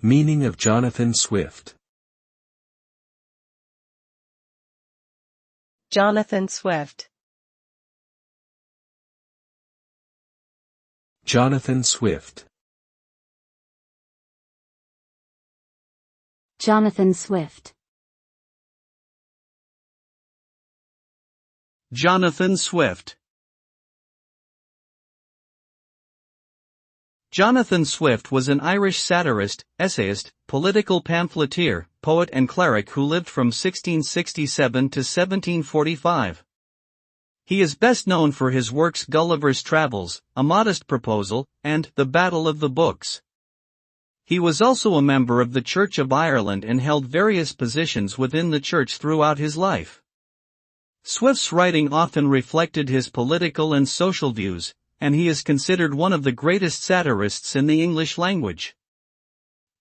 Meaning of Jonathan Swift. Jonathan Swift. Jonathan Swift. Jonathan Swift. Jonathan Swift. Jonathan Swift was an Irish satirist, essayist, political pamphleteer, poet and cleric who lived from 1667 to 1745. He is best known for his works Gulliver's Travels, A Modest Proposal, and The Battle of the Books. He was also a member of the Church of Ireland and held various positions within the church throughout his life. Swift's writing often reflected his political and social views, and he is considered one of the greatest satirists in the English language.